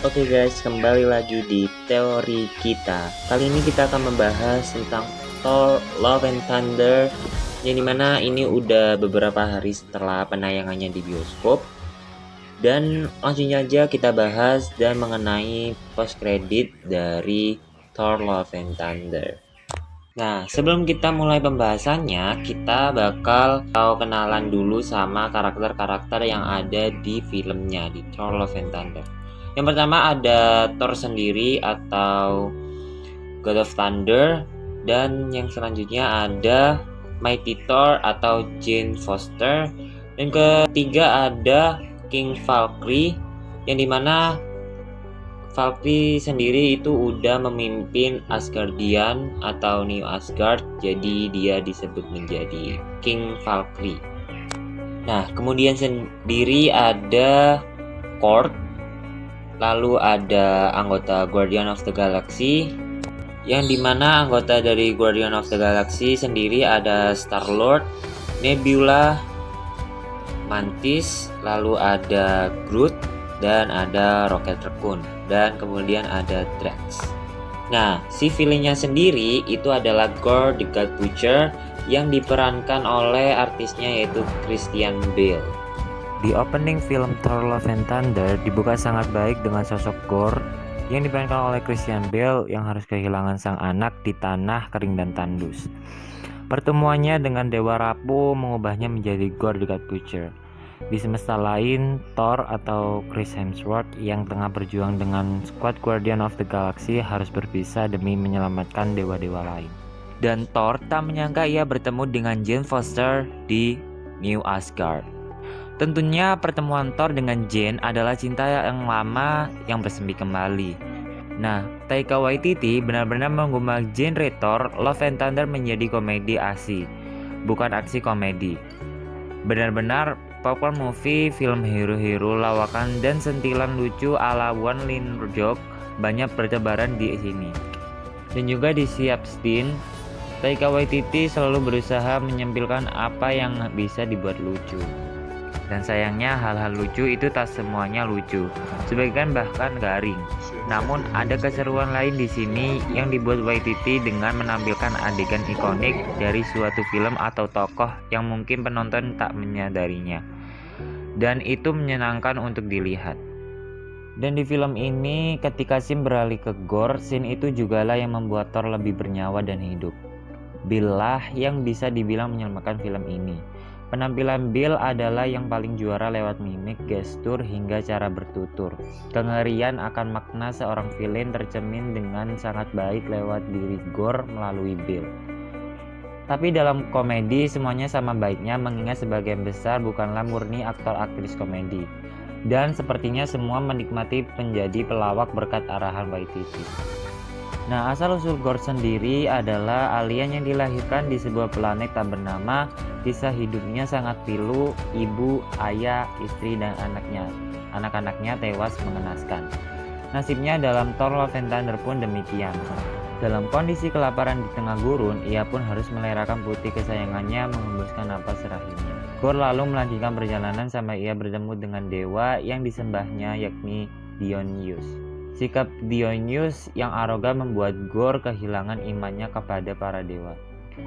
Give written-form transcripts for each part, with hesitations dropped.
Oke guys, kembali lagi di teori kita. Kali ini kita akan membahas tentang Thor Love and Thunder, yang dimana ini udah beberapa hari setelah penayangannya di bioskop. Dan langsung aja kita bahas dan mengenai post credit dari Thor Love and Thunder. Nah, sebelum kita mulai pembahasannya, kita bakal kenalan dulu sama karakter-karakter yang ada di filmnya, di Thor Love and Thunder. Yang pertama ada Thor sendiri atau God of Thunder, dan yang selanjutnya ada Mighty Thor atau Jane Foster, dan ketiga ada King Valkyrie, yang dimana Valkyrie sendiri itu udah memimpin Asgardian atau New Asgard, jadi dia disebut menjadi King Valkyrie. Nah, kemudian sendiri ada Korg, lalu ada anggota Guardian of the Galaxy, yang dimana anggota dari Guardian of the Galaxy sendiri ada Star-Lord, Nebula, Mantis, lalu ada Groot, dan ada Rocket Raccoon, dan kemudian ada Drax. Nah, si villainnya sendiri itu adalah Gorr the God Butcher yang diperankan oleh artisnya yaitu Christian Bale. Di opening film Thor Love and Thunder dibuka sangat baik dengan sosok Gorr yang diperankan oleh Christian Bale yang harus kehilangan sang anak di tanah kering dan tandus. Pertemuannya dengan Dewa Rapuh mengubahnya menjadi Gorr the God Butcher. Di semesta lain, Thor atau Chris Hemsworth yang tengah berjuang dengan skuad Guardian of the Galaxy harus berpisah demi menyelamatkan dewa-dewa lain. Dan Thor tak menyangka ia bertemu dengan Jane Foster di New Asgard. Tentunya pertemuan Thor dengan Jane adalah cinta yang lama yang bersemi kembali. Nah, Taika Waititi benar-benar mengubah genre Thor Love and Thunder menjadi komedi aksi, bukan aksi komedi. Benar-benar popcorn movie, film hero-hero lawakan dan sentilan lucu ala One Line Joke banyak bertebaran di sini. Dan juga di Siap Scene, Taika Waititi selalu berusaha menyempilkan apa yang bisa dibuat lucu. Dan sayangnya hal-hal lucu itu tak semuanya lucu, sebagian bahkan garing. Namun ada keseruan lain di sini yang dibuat Waititi dengan menampilkan adegan ikonik dari suatu film atau tokoh yang mungkin penonton tak menyadarinya. Dan itu menyenangkan untuk dilihat. Dan di film ini ketika scene beralih ke gore, scene itu jugalah yang membuat Thor lebih bernyawa dan hidup. Bill lah yang bisa dibilang menyelamatkan film ini. Penampilan Bill adalah yang paling juara lewat mimik, gestur, hingga cara bertutur. Kengerian akan makna seorang villain tercermin dengan sangat baik lewat diri Gorr melalui Bill. Tapi dalam komedi semuanya sama baiknya, mengingat sebagian besar bukanlah murni aktor aktris komedi. Dan sepertinya semua menikmati menjadi pelawak berkat arahan Waititi. Nah, asal-usul Gorr sendiri adalah alien yang dilahirkan di sebuah planet tak bernama. Kisah hidupnya sangat pilu, ibu, ayah, istri, dan anak-anaknya tewas mengenaskan. Nasibnya dalam Thor Love and Thunder pun demikian. Dalam kondisi kelaparan di tengah gurun, ia pun harus melahirkan putri kesayangannya menghembuskan napas terakhirnya. Gorr lalu melanjutkan perjalanan sampai ia bertemu dengan dewa yang disembahnya, yakni Dionysus. Sikap Dionysus yang arogan membuat Gorr kehilangan imannya kepada para dewa.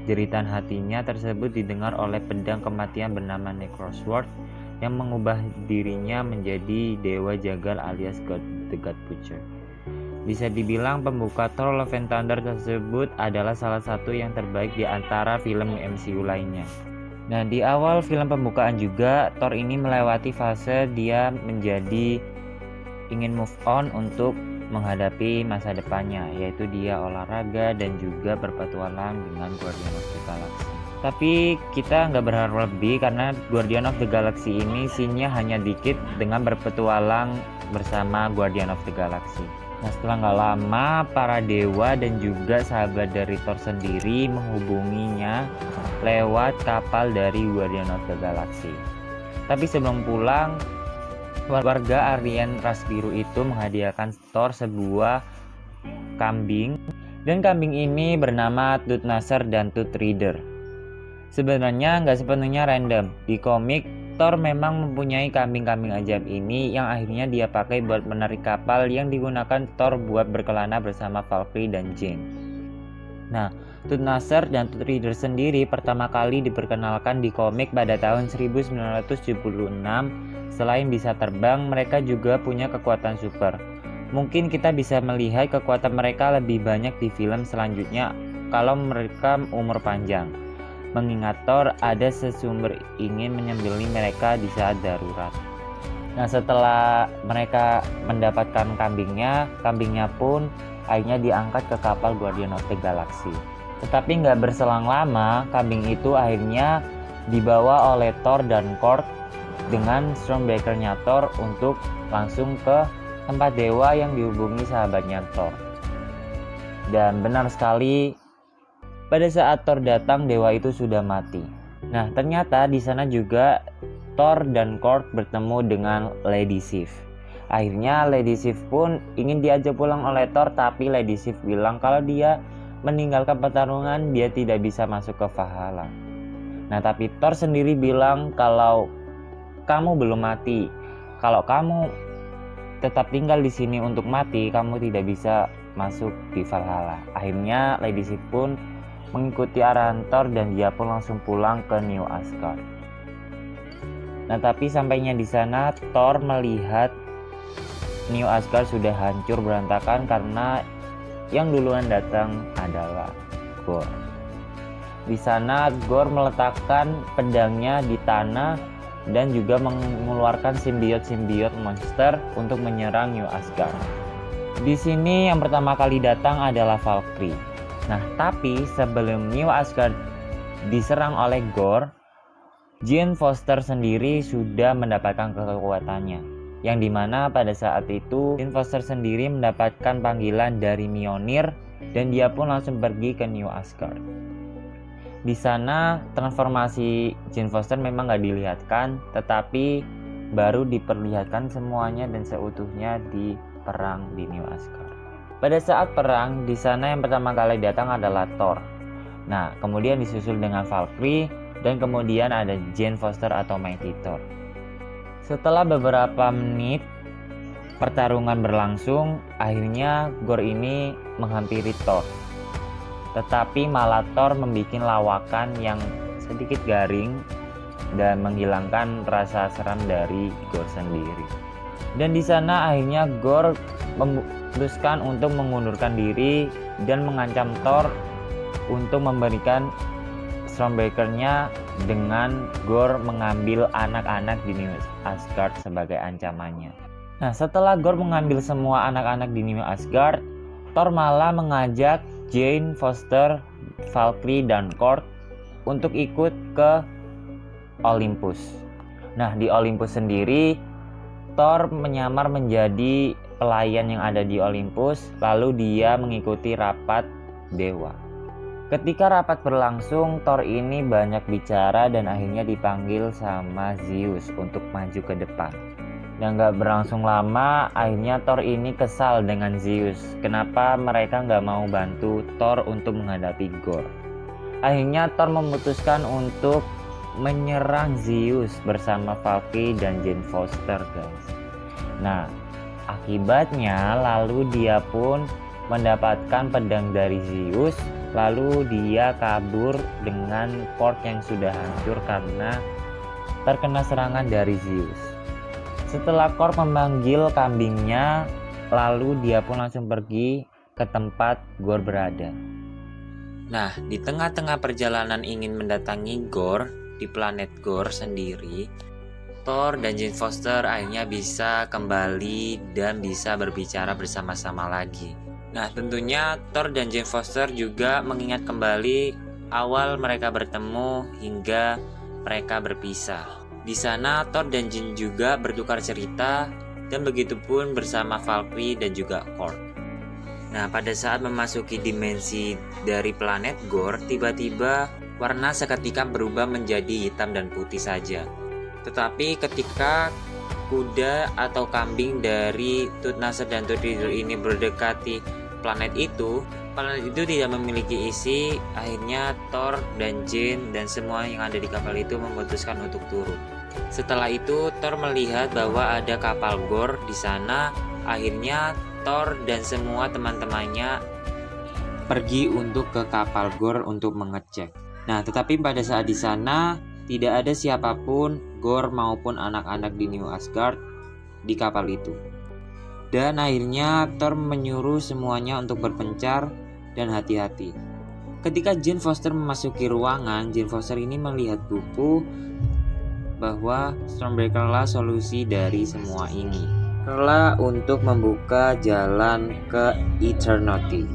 Jeritan hatinya tersebut didengar oleh pedang kematian bernama Necrosword yang mengubah dirinya menjadi dewa jagal alias the God Butcher. Bisa dibilang pembuka Thor Love and Thunder tersebut adalah salah satu yang terbaik di antara film MCU lainnya. Nah, di awal film pembukaan juga Thor ini melewati fase dia menjadi ingin move on untuk menghadapi masa depannya, yaitu dia olahraga dan juga berpetualang dengan Guardian of the Galaxy. Tapi kita nggak berharap lebih karena Guardian of the Galaxy ini scene-nya hanya dikit dengan berpetualang bersama Guardian of the Galaxy. Nah, setelah nggak lama para dewa dan juga sahabat dari Thor sendiri menghubunginya lewat kapal dari Guardian of the Galaxy. Tapi sebelum pulang, warga Aryan ras biru itu menghadiahkan Thor sebuah kambing, dan kambing ini bernama Tooth Gnasher dan Tooth Reader. Sebenarnya nggak sepenuhnya random. Di komik Thor memang mempunyai kambing-kambing ajaib ini yang akhirnya dia pakai buat menarik kapal yang digunakan Thor buat berkelana bersama Valkyrie dan Jane. Nah, Tooth Gnasher dan Tooth Reader sendiri pertama kali diperkenalkan di komik pada tahun 1976. Selain bisa terbang, mereka juga punya kekuatan super. Mungkin kita bisa melihat kekuatan mereka lebih banyak di film selanjutnya kalau mereka umur panjang. Mengingat Thor ada sesumber ingin menyembelih mereka di saat darurat. Nah, setelah mereka mendapatkan kambingnya pun akhirnya diangkat ke kapal Guardian of the Galaxy. Tetapi nggak berselang lama, kambing itu akhirnya dibawa oleh Thor dan Korg dengan Stormbreaker-nya Thor untuk langsung ke tempat dewa yang dihubungi sahabatnya Thor. Dan benar sekali, pada saat Thor datang, dewa itu sudah mati. Nah, ternyata di sana juga Thor dan Korg bertemu dengan Lady Sif. Akhirnya Lady Sif pun ingin diajak pulang oleh Thor, tapi Lady Sif bilang kalau dia meninggalkan pertarungan, dia tidak bisa masuk ke Valhalla. Nah, tapi Thor sendiri bilang kalau kamu belum mati. Kalau kamu tetap tinggal di sini untuk mati, kamu tidak bisa masuk di Valhalla. Akhirnya Lady Sif pun mengikuti arahan Thor dan dia pun langsung pulang ke New Asgard. Nah, tapi sampainya di sana Thor melihat New Asgard sudah hancur berantakan karena yang duluan datang adalah Gorr. Di sana Gorr meletakkan pedangnya di tanah dan juga mengeluarkan simbiot-simbiot monster untuk menyerang New Asgard. Di sini yang pertama kali datang adalah Valkyrie. Nah, tapi sebelum New Asgard diserang oleh Gorr, Jane Foster sendiri sudah mendapatkan kekuatannya. Yang dimana pada saat itu Jane Foster sendiri mendapatkan panggilan dari Mjolnir dan dia pun langsung pergi ke New Asgard. Di sana transformasi Jane Foster memang nggak dilihatkan, tetapi baru diperlihatkan semuanya dan seutuhnya di perang di New Asgard. Pada saat perang di sana yang pertama kali datang adalah Thor. Nah, kemudian disusul dengan Valkyrie dan kemudian ada Jane Foster atau Mighty Thor. Setelah beberapa menit pertarungan berlangsung, akhirnya Gorr ini menghampiri Thor. Tetapi malah Thor membuat lawakan yang sedikit garing dan menghilangkan rasa seram dari Gorr sendiri. Dan di sana akhirnya Gorr memutuskan untuk mengundurkan diri dan mengancam Thor untuk memberikan Stormbreaker-nya dengan Gorr mengambil anak-anak di New Asgard sebagai ancamannya. Nah, setelah Gorr mengambil semua anak-anak di New Asgard, Thor malah mengajak Jane Foster, Valkyrie, dan Korg untuk ikut ke Olympus. Nah, di Olympus sendiri, Thor menyamar menjadi pelayan yang ada di Olympus, lalu dia mengikuti rapat dewa. Ketika rapat berlangsung, Thor ini banyak bicara dan akhirnya dipanggil sama Zeus untuk maju ke depan. Dan gak berlangsung lama, akhirnya Thor ini kesal dengan Zeus. Kenapa mereka gak mau bantu Thor untuk menghadapi Gorr? Akhirnya Thor memutuskan untuk menyerang Zeus bersama Valkyrie dan Jane Foster, guys. Nah, akibatnya lalu dia pun mendapatkan pedang dari Zeus. Lalu dia kabur dengan Korg yang sudah hancur karena terkena serangan dari Zeus. Setelah Korg memanggil kambingnya, lalu dia pun langsung pergi ke tempat Gorr berada. Nah, di tengah-tengah perjalanan ingin mendatangi Gorr di planet Gorr sendiri, Thor dan Jane Foster akhirnya bisa kembali dan bisa berbicara bersama-sama lagi. Nah, tentunya Thor dan Jane Foster juga mengingat kembali awal mereka bertemu hingga mereka berpisah. Di sana Thor dan Jane juga bertukar cerita dan begitupun bersama Valkyrie dan juga Korg. Nah, pada saat memasuki dimensi dari planet Gorr, tiba-tiba warna seketika berubah menjadi hitam dan putih saja. Tetapi ketika kuda atau kambing dari Tooth Gnasher dan Tooth Reader ini berdekati planet itu tidak memiliki isi. Akhirnya Thor dan Jane dan semua yang ada di kapal itu memutuskan untuk turun. Setelah itu Thor melihat bahwa ada kapal Gorr di sana. Akhirnya Thor dan semua teman-temannya pergi untuk ke kapal Gorr untuk mengecek. Nah, tetapi pada saat di sana tidak ada siapapun, Gorr maupun anak-anak di New Asgard di kapal itu. Dan akhirnya Thor menyuruh semuanya untuk berpencar dan hati-hati. Ketika Jane Foster memasuki ruangan, Jane Foster ini melihat buku bahwa Stormbreaker-lah solusi dari semua ini. Karena untuk membuka jalan ke Eternity.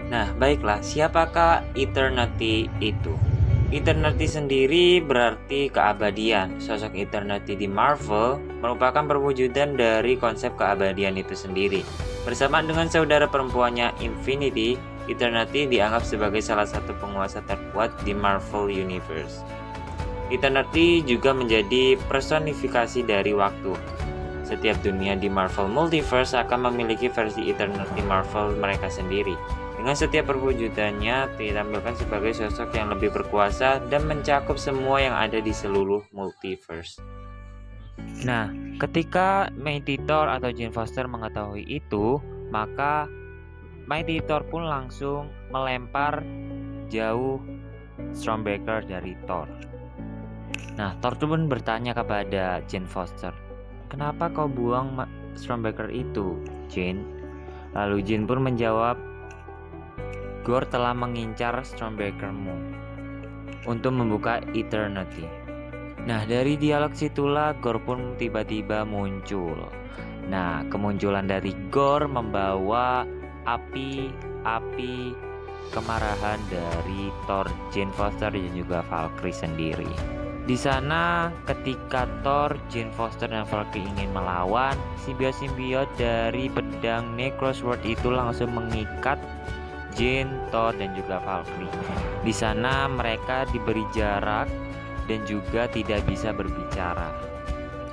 Nah, baiklah, siapakah Eternity itu? Eternity sendiri berarti keabadian. Sosok Eternity di Marvel merupakan perwujudan dari konsep keabadian itu sendiri. Bersamaan dengan saudara perempuannya Infinity, Eternity dianggap sebagai salah satu penguasa terkuat di Marvel Universe. Eternity juga menjadi personifikasi dari waktu. Setiap dunia di Marvel Multiverse akan memiliki versi Eternity Marvel mereka sendiri. Dengan setiap perwujudannya ditampilkan sebagai sosok yang lebih berkuasa dan mencakup semua yang ada di seluruh multiverse. Nah, ketika Mighty Thor atau Jane Foster mengetahui itu, maka Mighty Thor pun langsung melempar jauh Stormbreaker dari Thor. Nah, Thor pun bertanya kepada Jane Foster, "Kenapa kau buang Stormbreaker itu, Jane?" Lalu Jane pun menjawab, "Gorr telah mengincar Stormbreaker-mu untuk membuka Eternity." Nah, dari dialog situlah Gorr pun tiba-tiba muncul. Nah, kemunculan dari Gorr membawa api kemarahan dari Thor, Jane Foster dan juga Valkyrie sendiri. Di sana ketika Thor, Jane Foster dan Valkyrie ingin melawan, simbiot dari pedang Necrosword itu langsung mengikat Jane, Thor dan juga Valkyrie. Di sana mereka diberi jarak dan juga tidak bisa berbicara.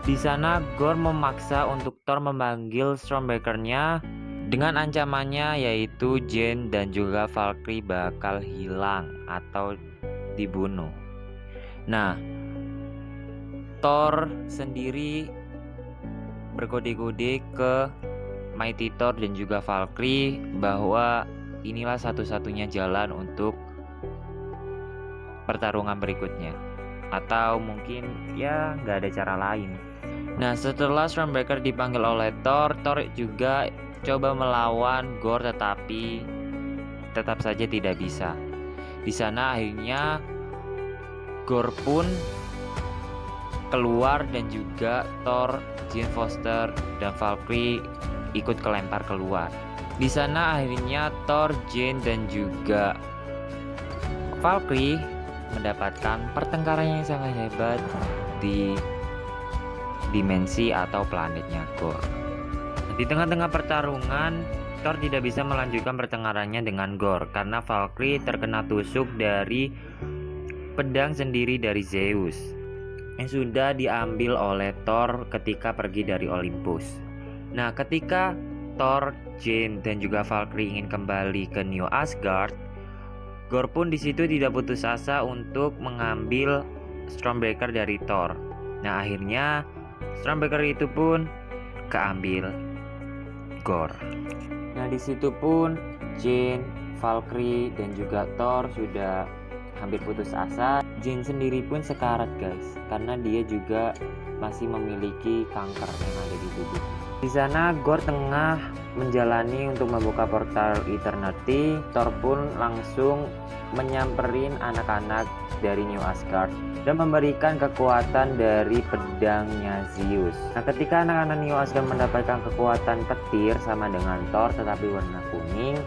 Di sana Gorr memaksa untuk Thor memanggil Stormbreaker-nya dengan ancamannya yaitu Jane dan juga Valkyrie bakal hilang atau dibunuh. Nah, Thor sendiri berkode-kode ke Mighty Thor dan juga Valkyrie bahwa inilah satu-satunya jalan untuk pertarungan berikutnya, atau mungkin ya nggak ada cara lain. Nah, setelah Stormbreaker dipanggil oleh Thor, Thor juga coba melawan Gorr tetapi tetap saja tidak bisa. Di sana akhirnya Gorr pun keluar dan juga Thor, Jane Foster dan Valkyrie ikut kelempar keluar. Di sana akhirnya Thor, Jane dan juga Valkyrie mendapatkan pertengkaran yang sangat hebat di dimensi atau planetnya Gorr. Di tengah-tengah pertarungan, Thor tidak bisa melanjutkan pertengkarannya dengan Gorr karena Valkyrie terkena tusuk dari pedang sendiri dari Zeus yang sudah diambil oleh Thor ketika pergi dari Olympus. Nah, ketika Thor, Jane dan juga Valkyrie ingin kembali ke New Asgard, Gorr pun di situ tidak putus asa untuk mengambil Stormbreaker dari Thor. Nah, akhirnya Stormbreaker itu pun keambil Gorr. Nah, di situ pun Jane, Valkyrie dan juga Thor sudah hampir putus asa. Jane sendiri pun sekarat guys, karena dia juga masih memiliki kanker yang ada di tubuhnya. Di sana Gorr tengah menjalani untuk membuka portal Eternity. Thor pun langsung menyamperin anak-anak dari New Asgard dan memberikan kekuatan dari pedangnya Zeus. Nah, ketika anak-anak New Asgard mendapatkan kekuatan petir sama dengan Thor tetapi warna kuning,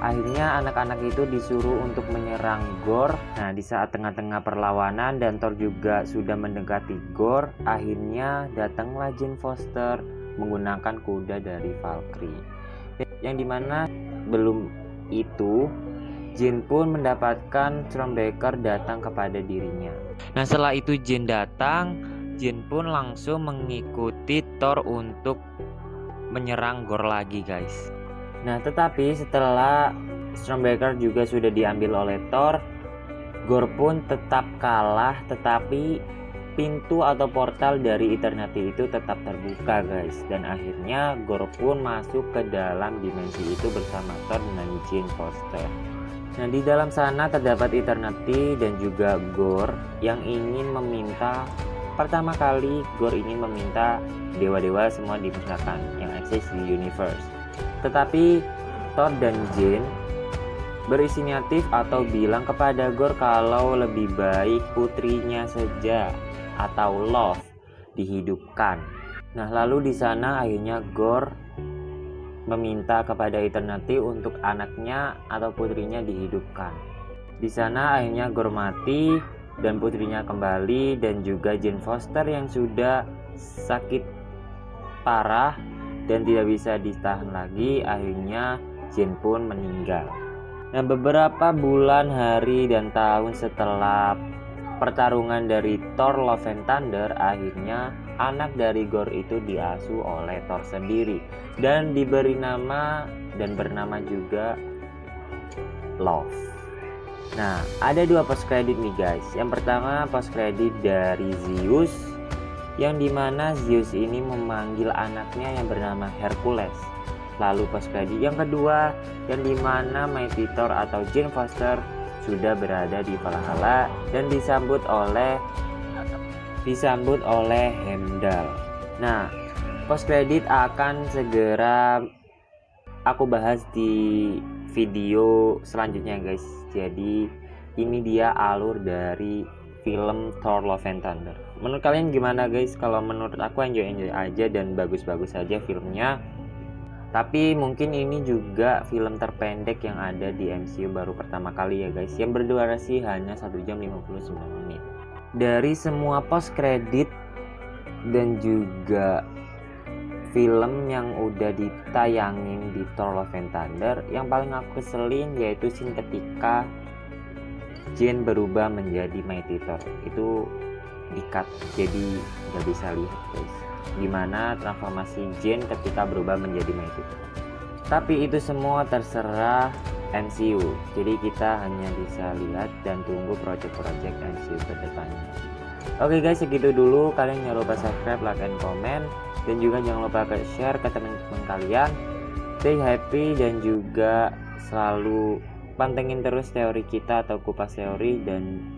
akhirnya anak-anak itu disuruh untuk menyerang Gorr. Nah, di saat tengah-tengah perlawanan dan Thor juga sudah mendekati Gorr, akhirnya datanglah Jane Foster menggunakan kuda dari Valkyrie. Yang dimana belum itu Jane pun mendapatkan Stormbreaker datang kepada dirinya. Nah, setelah itu Jane datang, Jane pun langsung mengikuti Thor untuk menyerang Gorr lagi guys. Nah, tetapi setelah Stormbreaker juga sudah diambil oleh Thor, Gorr pun tetap kalah, tetapi pintu atau portal dari Eternity itu tetap terbuka guys, dan akhirnya Gore pun masuk ke dalam dimensi itu bersama Thor dan Jane Foster. Nah, di dalam sana terdapat Eternity dan juga Gore yang ingin meminta, pertama kali Gore ingin meminta dewa-dewa semua dimusnahkan yang eksis di universe. Tetapi Thor dan Jane berinisiatif atau bilang kepada Gore kalau lebih baik putrinya saja atau Love dihidupkan. Nah, lalu di sana akhirnya Gore meminta kepada Eternity untuk anaknya atau putrinya dihidupkan. Di sana akhirnya Gore mati dan putrinya kembali, dan juga Jane Foster yang sudah sakit parah dan tidak bisa ditahan lagi, akhirnya Jane pun meninggal. Nah, beberapa bulan, hari, dan tahun setelah pertarungan dari Thor Love and Thunder, akhirnya anak dari Gore itu diasuh oleh Thor sendiri dan diberi nama dan bernama juga Love. Nah, ada dua post credit nih guys. Yang pertama post credit dari Zeus, yang dimana Zeus ini memanggil anaknya yang bernama Hercules. Lalu post credit yang kedua, yang dimana Mighty Thor atau Jane Foster sudah berada di Valhalla dan disambut oleh Heimdall. Nah, post credit akan segera aku bahas di video selanjutnya guys. Jadi ini dia alur dari film Thor Love and Thunder. Menurut kalian gimana guys? Kalau menurut aku enjoy aja dan bagus-bagus aja filmnya. Tapi mungkin ini juga film terpendek yang ada di MCU baru pertama kali ya guys, yang berdurasi hanya 1 jam 59 menit. Dari semua post credit dan juga film yang udah ditayangin di Thor Love and Thunder, yang paling aku keselin yaitu scene ketika Jane berubah menjadi Mighty Thor. Itu di-cut, jadi nggak bisa lihat guys gimana transformasi Jane ketika berubah menjadi Mighty Thor. Tapi itu semua terserah MCU, jadi kita hanya bisa lihat dan tunggu project-project MCU ke depannya. Oke guys, segitu dulu. Kalian jangan lupa subscribe, like, dan komen, dan juga jangan lupa share ke teman-teman kalian. Stay happy dan juga selalu pantengin terus teori kita atau kupas teori, dan